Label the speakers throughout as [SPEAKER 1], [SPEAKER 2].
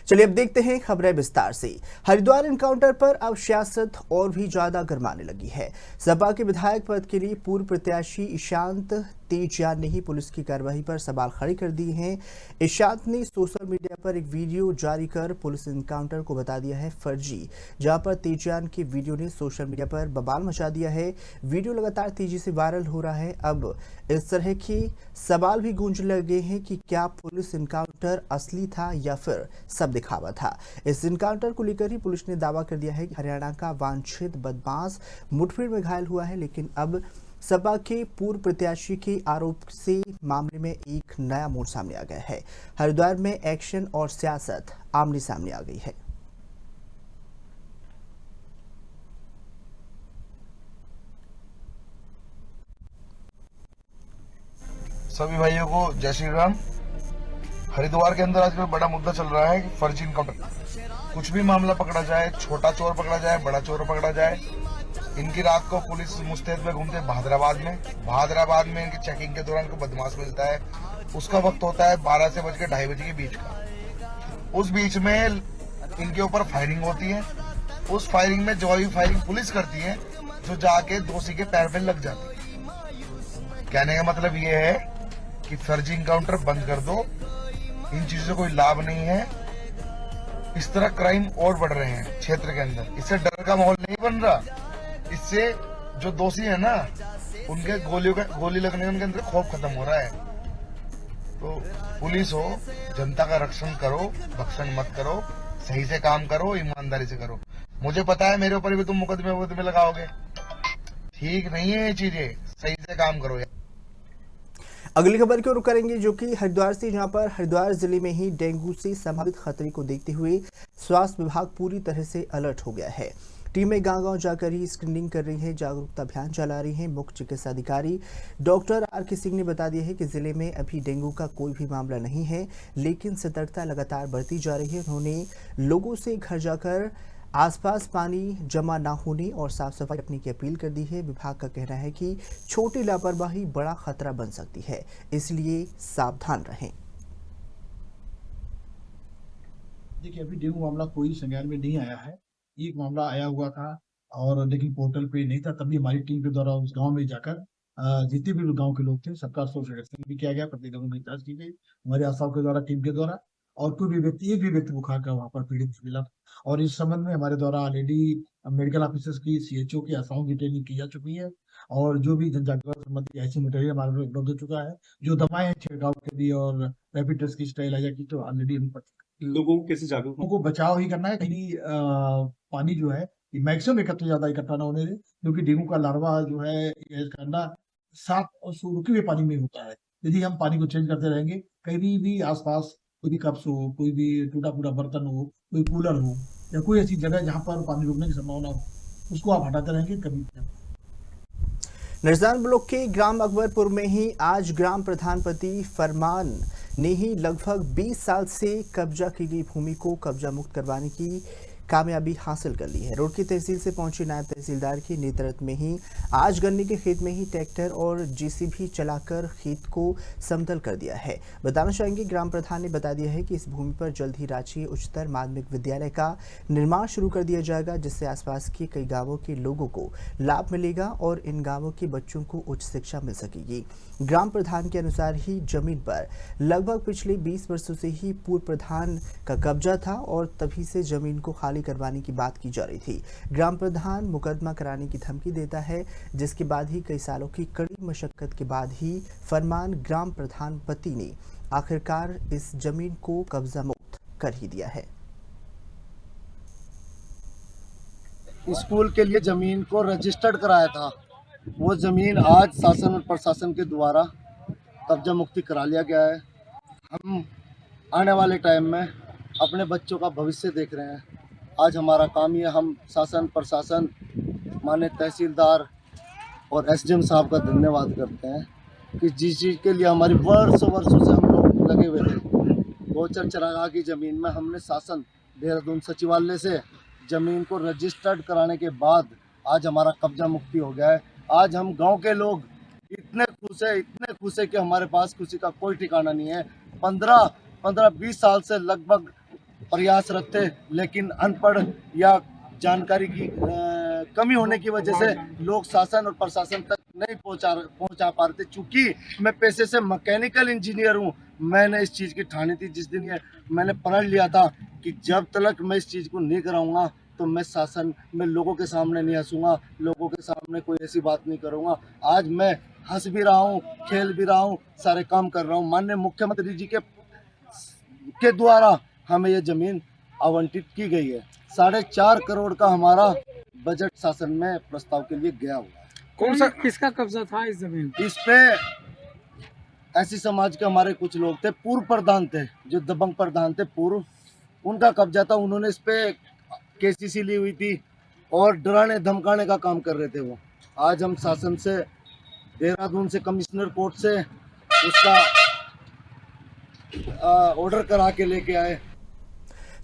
[SPEAKER 1] चलिए अब देखते हैं खबरें विस्तार से। हरिद्वार एनकाउंटर पर अब सियासत और भी ज्यादा गरमाने लगी है। सपा के विधायक पद के लिए पूर्व प्रत्याशी ईशांत तेजयान ने ही पुलिस की कार्रवाई पर सवाल खड़े कर दिए हैं। ईशांत ने सोशल मीडिया पर एक वीडियो जारी कर पुलिस एनकाउंटर को बता दिया है फर्जी, जहां पर तेजयान की वीडियो ने सोशल मीडिया पर बवाल मचा दिया है। वीडियो लगातार तेजी से वायरल हो रहा है। अब इस तरह के सवाल भी गूंजने लगे हैं कि क्या पुलिस एनकाउंटर असली था या फिर सब दिखावा था। इस एनकाउंटर को लेकर ही पुलिस ने दावा कर दिया है कि हरियाणा का वांछित बदमाश मुठभेड़ में घायल हुआ है, लेकिन अब सपा के पूर्व प्रत्याशी के आरोप से मामले में एक नया मोड़ सामने आ गया है। हरिद्वार में एक्शन और सियासत आमने सामने आ गई है।
[SPEAKER 2] सभी भाइयों को जय श्री राम। हरिद्वार के अंदर आजकल बड़ा मुद्दा चल रहा है कि फर्जी इनकाउंटर। कुछ भी मामला पकड़ा जाए, छोटा चोर पकड़ा जाए, बड़ा चोर पकड़ा जाए। इनकी रात को पुलिस मुस्तैद में घूमते भादराबाद में इनकी चेकिंग के दौरान को बदमाश मिलता है। उसका वक्त होता है 12 से बज के 2:30 बजे के बीच का। उस बीच में इनके ऊपर फायरिंग होती है। उस फायरिंग में जो भी फायरिंग पुलिस करती है, जो जाके दोषी के पैर पे लग जाती है। कहने का मतलब ये है कि फर्जी इनकाउंटर बंद कर दो। इन चीजों से कोई लाभ नहीं है। इस तरह क्राइम और बढ़ रहे हैं क्षेत्र के अंदर। इससे डर का माहौल नहीं बन रहा। इससे जो दोषी है ना, उनके गोली लगने का उनके अंदर खौफ खत्म हो रहा है। तो पुलिस हो, जनता का रक्षण करो, भक्षण मत करो, सही से काम करो, ईमानदारी से करो। मुझे पता है मेरे ऊपर भी तुम मुकदमे लगाओगे। ठीक नहीं है ये चीजें, सही से काम करो यार।
[SPEAKER 1] अगली खबर की ओर करेंगे, जो कि हरिद्वार से, जहां पर हरिद्वार जिले में ही डेंगू से संभावित खतरे को देखते हुए स्वास्थ्य विभाग पूरी तरह से अलर्ट हो गया है। टीमें गांव-गांव जाकर ही स्क्रीनिंग कर रही है, जागरूकता अभियान चला रही है। मुख्य चिकित्सा अधिकारी डॉक्टर आर.के. सिंह ने बता दिया है कि जिले में अभी डेंगू का कोई भी मामला नहीं है, लेकिन सतर्कता लगातार बढ़ती जा रही है। उन्होंने लोगों से घर जाकर आसपास पानी जमा ना होने और साफ सफाई रखने की अपील कर दी है। विभाग का कहना है कि छोटी लापरवाही बड़ा खतरा बन सकती है, इसलिए सावधान रहें।
[SPEAKER 3] देखिए, अभी डेंगू मामला कोई संज्ञान में नहीं आया है। एक मामला आया हुआ था और लेकिन पोर्टल पे नहीं था। तभी हमारी टीम के द्वारा उस गांव में जाकर जितने भी गांव के लोग थे सबका सोशल डिस्टेंसिंग भी किया गया, प्रत्येक गांव में जांच की गई हमारे आशाओं के द्वारा, टीम के द्वारा। और कोई भी व्यक्ति, एक भी व्यक्ति बुखार का वहां पर पीड़ित मिला। और इस संबंध में हमारे द्वारा ऑलरेडी मेडिकल ऑफिसर्स की, सीएचओ की, आशाओं की ट्रेनिंग की जा चुकी है। और जो भी जन जागरूकता संबंधी ऐसी मटेरियल हमारे पास उपलब्ध हो चुका है। जो दवाएं छिड़काव के लिए और रैपिड टेस्ट की, स्टेरिलाइजर की, तो ऑलरेडी हम
[SPEAKER 4] लोगों को कैसे जागरूक
[SPEAKER 3] को बचाव ही करना है। कहीं पानी जो है मैक्सिमम ज्यादा इकट्ठा ना होने दे, क्योंकि डेंगू का लार्वा जो है इसका अंडा साफ और रुके हुए पानी में होता है। यदि हम पानी को चेंज करते रहेंगे, कहीं भी आसपास कोई भी कप्स हो, कोई भी टूटा फूटा बर्तन हो, कोई कूलर हो, या कोई ऐसी जगह जहाँ पर पानी रुकने की संभावना हो, उसको आप हटाते रहेंगे। कभी
[SPEAKER 1] नरसान ब्लॉक के ग्राम अकबरपुर में ही आज ग्राम प्रधानपति फरमान ने ही लगभग 20 साल से कब्जा की गई भूमि को कब्जा मुक्त करवाने की कामयाबी हासिल कर ली है। रोड की तहसील से पहुंचे नायब तहसीलदार की नेतृत्व में ही आज गन्ने के खेत में ही ट्रैक्टर और जेसीबी चलाकर खेत को समतल कर दिया है। बताना चाहेंगे, ग्राम प्रधान ने बता दिया है कि इस भूमि पर जल्द ही रांची उच्चतर माध्यमिक विद्यालय का निर्माण शुरू कर दिया जाएगा, जिससे आसपास के कई गांवों के लोगों को लाभ मिलेगा और इन गांवों के बच्चों को उच्च शिक्षा मिल सकेगी। ग्राम प्रधान के अनुसार ही जमीन पर लगभग पिछले 20 वर्षों से ही पूर्व प्रधान का कब्जा था और तभी से जमीन को खाली करवाने की बात की जा रही थी। ग्राम प्रधान मुकदमा कराने की धमकी देता है, जिसके बाद ही कई सालों की कड़ी मशक्कत के बाद ही फरमान ग्राम प्रधानपति ने आखिरकार इस जमीन को कब्जा मुक्त कर ही दिया है।
[SPEAKER 5] स्कूल के लिए जमीन को रजिस्टर्ड कराया था, वो जमीन आज शासन और प्रशासन के द्वारा कब्जा मुक्ति करा लिया गया है। हम आने वाले टाइम में अपने बच्चों का भविष्य देख रहे हैं। आज हमारा काम ये, हम शासन प्रशासन, माननीय तहसीलदार और एसडीएम साहब का धन्यवाद करते हैं कि जिस चीज़ के लिए हमारी वर्षों से हम लोग लगे हुए थे, गोचर चरागाह की ज़मीन में हमने शासन देहरादून सचिवालय से ज़मीन को रजिस्टर्ड कराने के बाद आज हमारा कब्जा मुक्ति हो गया है। आज हम गांव के लोग इतने खुश है कि हमारे पास खुशी का कोई ठिकाना नहीं है। 15-20 साल से लगभग प्रयासरत थे, लेकिन अनपढ़ या जानकारी की कमी होने की वजह से लोग शासन और प्रशासन तक नहीं पहुंचा पा रहे थे। चूंकि मैं पेशे से मैकेनिकल इंजीनियर हूं, मैंने इस चीज़ की ठानी थी जिस दिन ये मैंने प्रण लिया था कि जब तक मैं इस चीज़ को नहीं कराऊंगा तो मैं शासन में लोगों के सामने नहीं हंसूंगा, लोगों के सामने कोई ऐसी बात नहीं करूंगा। आज मैं हंस भी रहा हूं, खेल भी रहा हूं, सारे काम कर रहा हूं। माननीय मुख्यमंत्री जी के द्वारा हमें ये जमीन आवंटित की गई है। 4.5 करोड़ का हमारा बजट शासन में प्रस्ताव के लिए गया हुआ है।
[SPEAKER 4] कौन सा किसका कब्जा था इस जमीन पे?
[SPEAKER 5] इस पे ऐसी समाज के हमारे कुछ लोग थे, पूर्व प्रधान थे, जो दबंग प्रधान थे पूर्व, उनका कब्जा था। उन्होंने इस पे केसीसी ली हुई थी और डराने धमकाने का काम कर रहे थे वो। आज हम शासन से, देहरादून से, कमिश्नर कोर्ट से उसका ऑर्डर करा के लेके आए।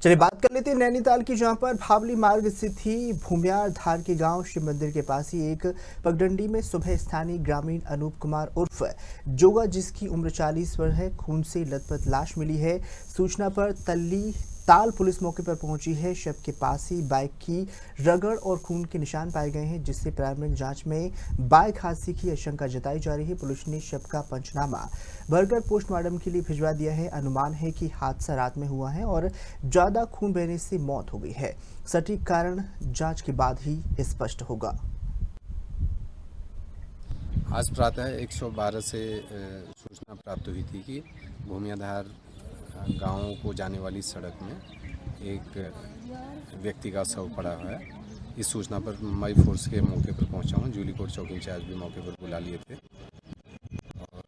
[SPEAKER 1] चलिए बात कर लेते हैं नैनीताल की, जहां पर भावली मार्ग स्थित थी भूमियार धार के गांव शिव मंदिर के पास ही एक पगडंडी में सुबह स्थानीय ग्रामीण अनूप कुमार उर्फ जोगा, जिसकी उम्र 40 वर्ष है, खून से लथपथ लाश मिली है। सूचना पर ताल पुलिस मौके पर पहुंची है। शव के पास ही बाइक की रगड़ और खून के निशान पाए गए हैं, जिससे प्रारंभिक जांच में बाइक हादसे की आशंका जताई जा रही है। पुलिस ने शव का पंचनामा भरकर पोस्टमार्टम के लिए भिजवा दिया है। अनुमान है कि हादसा रात में हुआ है और ज्यादा खून बहने से मौत हो गई है। सटीक कारण जांच के बाद ही स्पष्ट होगा।
[SPEAKER 6] आज प्रातः 112 से सूचना प्राप्त हुई थी कि भूमियाधार गांव को जाने वाली सड़क में एक व्यक्ति का शव पड़ा हुआ है। इस सूचना पर मैं फोर्स के मौके पर पहुंचा हूं। जूली कोर्ट चौकी इंचार्ज भी मौके पर बुला लिए थे और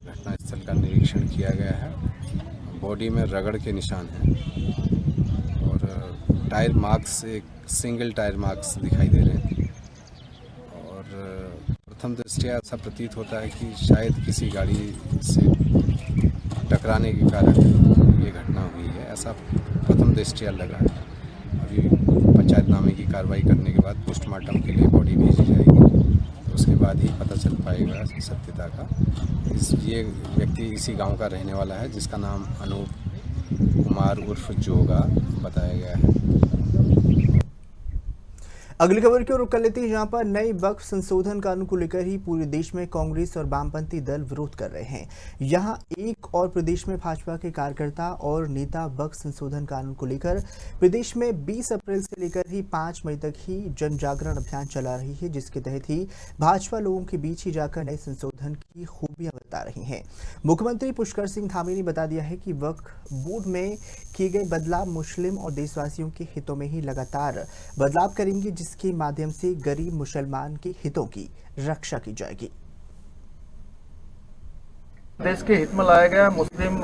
[SPEAKER 6] घटनास्थल का निरीक्षण किया गया है। बॉडी में रगड़ के निशान हैं और टायर मार्क्स, एक सिंगल टायर मार्क्स दिखाई दे रहे हैं और प्रथम दृष्टया ऐसा प्रतीत होता है कि शायद किसी गाड़ी से टकराने के कारण ये घटना हुई है, ऐसा प्रथम दृष्टया लगा है। अभी पंचायतनामे की कार्रवाई करने के बाद पोस्टमार्टम के लिए बॉडी भेजी जाएगी, तो उसके बाद ही पता चल पाएगा सत्यता का। ये व्यक्ति इसी गांव का रहने वाला है, जिसका नाम अनूप कुमार उर्फ जोगा बताया गया है।
[SPEAKER 1] अगली खबर की ओर रुख कर लेते हैं, जहां पर नए वक्फ संशोधन कानून को लेकर ही पूरे देश में कांग्रेस और वामपंथी दल विरोध कर रहे हैं। यहां एक और प्रदेश में भाजपा के कार्यकर्ता और नेता वक्फ संशोधन कानून को लेकर प्रदेश में 20 अप्रैल से लेकर ही 5 मई तक ही जन जागरण अभियान चला रही है, जिसके तहत ही भाजपा लोगों के बीच ही जाकर नए संशोधन की खूबियां बता रही हैं। मुख्यमंत्री पुष्कर सिंह धामी ने बता दिया है कि वक्फ बोर्ड में किए गए बदलाव मुस्लिम और देशवासियों के हितों में ही लगातार बदलाव करेंगे, जिसके माध्यम से गरीब मुसलमान के हितों की रक्षा की जाएगी।
[SPEAKER 7] देश के हित में लाया गया, मुस्लिम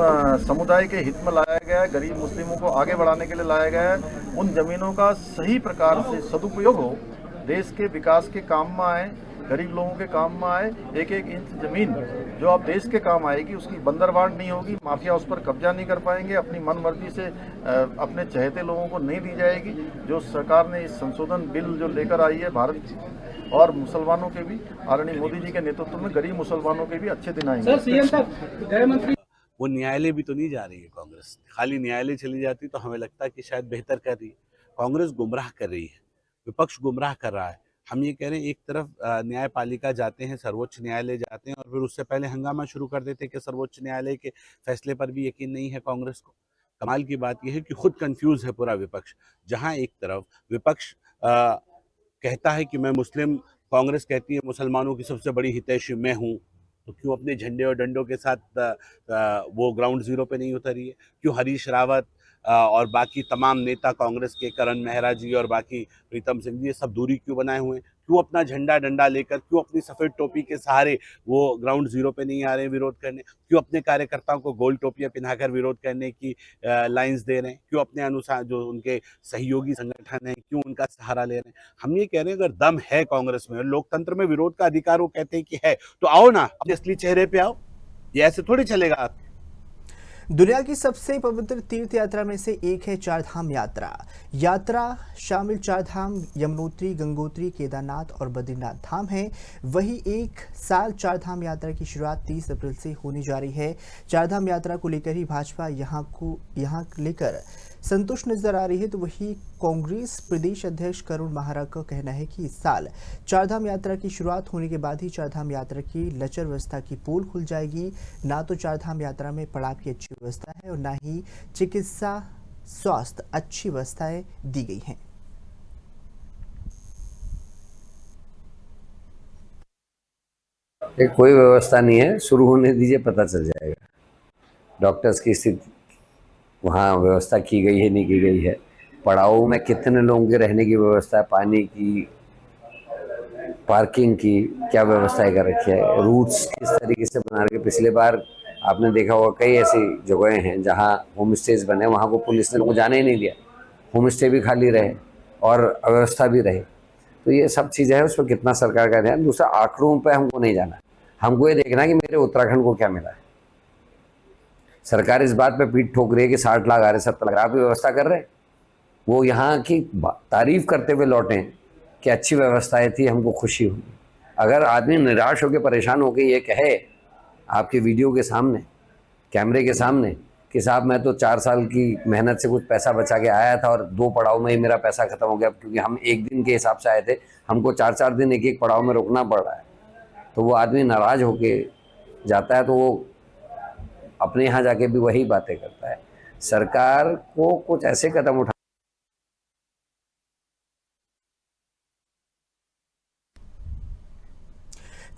[SPEAKER 7] समुदाय के हित में लाया गया, गरीब मुस्लिमों को आगे बढ़ाने के लिए लाया गया है। उन जमीनों का सही प्रकार से सदुपयोग हो, देश के विकास के काम में आए, गरीब लोगों के काम में आए। एक एक इंच जमीन जो अब देश के काम आएगी, उसकी बंदरबांट नहीं होगी, माफिया उस पर कब्जा नहीं कर पाएंगे, अपनी मनमर्जी से अपने चहेते लोगों को नहीं दी जाएगी। जो सरकार ने इस संशोधन बिल जो लेकर आई है, भारत और मुसलमानों के भी, आदरणीय मोदी जी के नेतृत्व में गरीब मुसलमानों के भी अच्छे दिन आएंगे।
[SPEAKER 4] गृह मंत्री
[SPEAKER 8] वो न्यायालय भी तो नहीं जा रही है कांग्रेस, खाली न्यायालय चली जाती तो हमें लगता है कि शायद बेहतर कर रही है। कांग्रेस गुमराह कर रही है, विपक्ष गुमराह कर रहा है। हम ये कह रहे हैं, एक तरफ न्यायपालिका जाते हैं, सर्वोच्च न्यायालय जाते हैं और फिर उससे पहले हंगामा शुरू कर देते हैं कि सर्वोच्च न्यायालय के फैसले पर भी यकीन नहीं है कांग्रेस को। कमाल की बात यह है कि खुद कंफ्यूज है पूरा विपक्ष। जहां एक तरफ विपक्ष कहता है कि मैं मुस्लिम, कांग्रेस कहती है मुसलमानों की सबसे बड़ी हितैषी मैं हूँ, तो क्यों अपने झंडे और डंडों के साथ वो ग्राउंड जीरो पे नहीं उतरी है? क्यों हरीश रावत और बाकी तमाम नेता कांग्रेस के, करण मेहरा जी और बाकी प्रीतम सिंह जी, ये सब दूरी क्यों बनाए हुए हैं? क्यों अपना झंडा डंडा लेकर, क्यों अपनी सफ़ेद टोपी के सहारे वो ग्राउंड जीरो पे नहीं आ रहे हैं विरोध करने? क्यों अपने कार्यकर्ताओं को गोल टोपियां पहनाकर विरोध करने की लाइंस दे रहे हैं? क्यों अपने अनुसार जो उनके सहयोगी संगठन हैं, क्यों उनका सहारा ले रहे हैं? हम ये कह रहे हैं, अगर दम है कांग्रेस में, लोकतंत्र में विरोध का अधिकार वो कहते हैं कि है, तो आओ ना, अपने असली चेहरे पे आओ। ये ऐसे थोड़ी चलेगा। आप
[SPEAKER 1] दुनिया की सबसे पवित्र तीर्थ यात्रा में से एक है चारधाम यात्रा शामिल चारधाम यमुनोत्री, गंगोत्री, केदारनाथ और बद्रीनाथ धाम है। वही एक साल चारधाम यात्रा की शुरुआत 30 अप्रैल से होने जा रही है। चारधाम यात्रा को लेकर ही भाजपा यहाँ लेकर संतुष्ट नजर आ रही है, तो वही कांग्रेस प्रदेश अध्यक्ष करुण माहरा का कहना है कि इस साल चारधाम यात्रा की शुरुआत होने के बाद ही चारधाम यात्रा की लचर व्यवस्था की पोल खुल जाएगी। ना तो चारधाम यात्रा में पड़ाव की अच्छी व्यवस्था है और ना ही चिकित्सा स्वास्थ्य अच्छी व्यवस्थाएं दी गई हैं।
[SPEAKER 9] कोई व्यवस्था नहीं है, शुरू होने दीजिए, पता चल जाएगा। डॉक्टर्स की स्थिति वहाँ व्यवस्था की गई है नहीं की गई है, पड़ाव में कितने लोगों के रहने की व्यवस्था है, पानी की, पार्किंग की क्या व्यवस्थाएं कर रखी है, रूट्स किस तरीके से बना रखे। पिछले बार आपने देखा होगा कई ऐसी जगहें हैं जहाँ होम स्टेज बने, वहाँ को पुलिस ने लोगों को जाने ही नहीं दिया, होम स्टे भी खाली रहे और अव्यवस्था भी रही। तो ये सब चीज़ें हैं, उस पर कितना सरकार का ध्यान। दूसरा, आंकड़ों पे हमको नहीं जाना, हमको ये देखना कि मेरे उत्तराखंड को क्या मिला है। सरकार इस बात पे पीठ ठोक रही है कि 60 लाख आ रहे, 70 लाख, आप व्यवस्था कर रहे हैं। वो यहाँ की तारीफ करते हुए लौटे कि अच्छी व्यवस्थाएं थी, हमको खुशी हुई। अगर आदमी निराश होकर परेशान होकर ये कहे आपके वीडियो के सामने, कैमरे के सामने कि साहब मैं तो 4 साल की मेहनत से कुछ पैसा बचा के आया था और 2 पड़ाव में ही मेरा पैसा खत्म हो गया, क्योंकि हम 1 दिन के हिसाब से आए थे, हमको 4-4 दिन एक पड़ाव में रुकना पड़ रहा है, तो वो आदमी नाराज होके जाता है, तो वो अपने यहाँ जाके भी वही बातें करता है। सरकार को कुछ ऐसे कदम उठा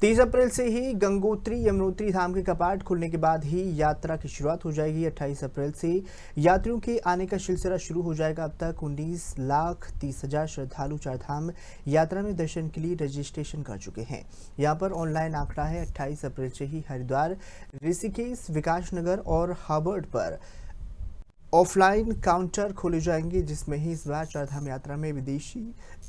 [SPEAKER 1] 30 अप्रैल से ही गंगोत्री यमुनोत्री धाम के कपाट खुलने के बाद ही यात्रा की शुरुआत हो जाएगी। 28 अप्रैल से यात्रियों के आने का सिलसिला शुरू हो जाएगा। अब तक 19,30,000 श्रद्धालु चारधाम यात्रा में दर्शन के लिए रजिस्ट्रेशन कर चुके हैं। यहां पर ऑनलाइन आंकड़ा है 28 अप्रैल से ही हरिद्वार, ऋषिकेश, विकासनगर और हार्वर्ड पर ऑफलाइन काउंटर खोले जाएंगे, जिसमें ही इस बार चारधाम यात्रा में विदेशी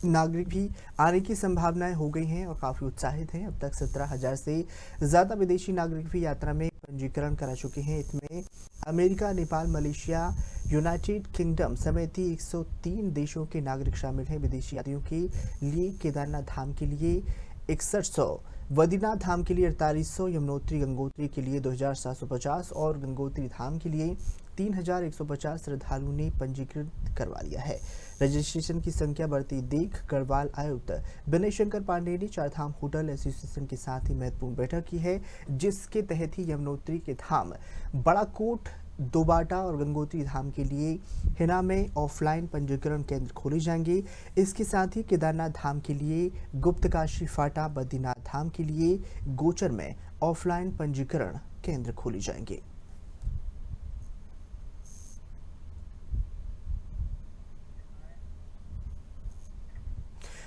[SPEAKER 1] नागरिक भी आने की संभावनाएं हो गई हैं और काफ़ी उत्साहित हैं। अब तक 17,000 से ज़्यादा विदेशी नागरिक भी यात्रा में पंजीकरण करा चुके हैं। इसमें America, Nepal, Malaysia, United kingdom समेत 103 देशों के नागरिक शामिल हैं। विदेशी यात्रियों के लिए केदारनाथ धाम के लिए 6100, बद्रीनाथ धाम के लिए 4800, यमुनोत्री गंगोत्री के लिए 2750 और गंगोत्री धाम के लिए 3150 श्रद्धालुओं ने पंजीकृत करवा लिया है। रजिस्ट्रेशन की संख्या बढ़ती देख गढ़वाल आयुक्त विनय शंकर पांडे ने चारधाम होटल एसोसिएशन के साथ ही महत्वपूर्ण बैठक की है, जिसके तहत ही यमुनोत्री के धाम बड़ाकोट, दोबाटा और गंगोत्री धाम के लिए हिना में ऑफलाइन पंजीकरण केंद्र खोले जाएंगे। इसके साथ ही केदारनाथ धाम के लिए गुप्तकाशी फाटा, बद्रीनाथ धाम के लिए गोचर में ऑफलाइन पंजीकरण केंद्र खोले जाएंगे।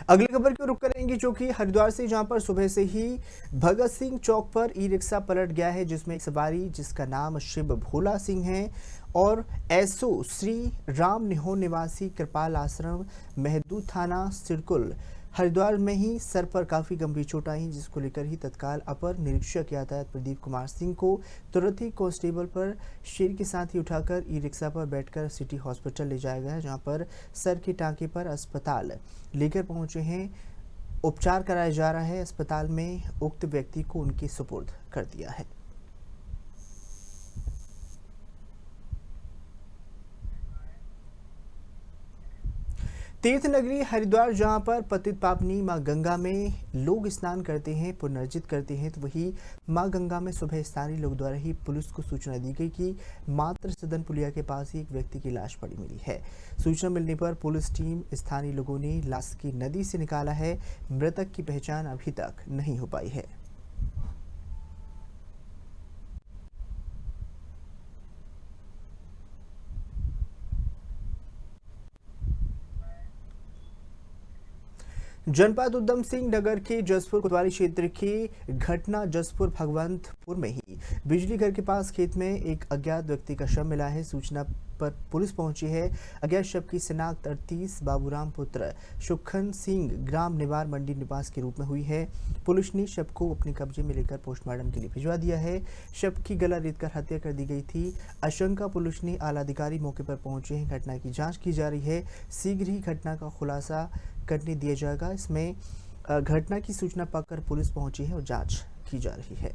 [SPEAKER 1] अगली खबर की रुख करेंगे, जो कि हरिद्वार से, जहां पर सुबह से ही भगत सिंह चौक पर ई रिक्शा पलट गया है, जिसमें एक सवारी जिसका नाम शिव भोला सिंह है और एसओ श्री राम निहो निवासी कृपाल आश्रम, महदूद थाना, सिरकुल, हरिद्वार में ही सर पर काफ़ी गंभीर चोट आई, जिसको लेकर ही तत्काल अपर निरीक्षक यातायात प्रदीप कुमार सिंह को तुरंत ही कांस्टेबल पर शेर के साथ ही उठाकर ई रिक्शा पर बैठकर सिटी हॉस्पिटल ले जाया गया है, जहां पर सर के टांके पर अस्पताल लेकर पहुंचे हैं। उपचार कराया जा रहा है। अस्पताल में उक्त व्यक्ति को उनके सुपुर्द कर दिया है। तीर्थ नगरी हरिद्वार, जहां पर पतित पावनी मां गंगा में लोग स्नान करते हैं, पुनर्जित करते हैं, तो वही मां गंगा में सुबह स्थानीय लोग द्वारा ही पुलिस को सूचना दी गई कि मात्र सदन पुलिया के पास ही एक व्यक्ति की लाश पड़ी मिली है। सूचना मिलने पर पुलिस टीम, स्थानीय लोगों ने लाश की नदी से निकाला है। मृतक की पहचान अभी तक नहीं हो पाई है। जनपद उधम सिंह नगर के जसपुर कोतवाली क्षेत्र की घटना जसपुर भगवंतपुर में ही बिजली घर के पास खेत में एक अज्ञात व्यक्ति का शव मिला है। सूचना पर पुलिस पहुंची है। अज्ञात शव की शिनाख्त 38 बाबूराम पुत्र सुखन सिंह ग्राम निवार मंडी निवास के रूप में हुई है। पुलिस ने शव को अपने कब्जे में लेकर पोस्टमार्टम के लिए भिजवा दिया है। शव की गला रेतकर हत्या कर दी गई थी। आशंका पुलिस ने आला अधिकारी मौके पर पहुंचे हैं। घटना की जांच की जा रही है। शीघ्र ही घटना का खुलासा करने दिया जाएगा। इसमें घटना की सूचना पाकर पुलिस पहुंची है और जांच की जा रही है।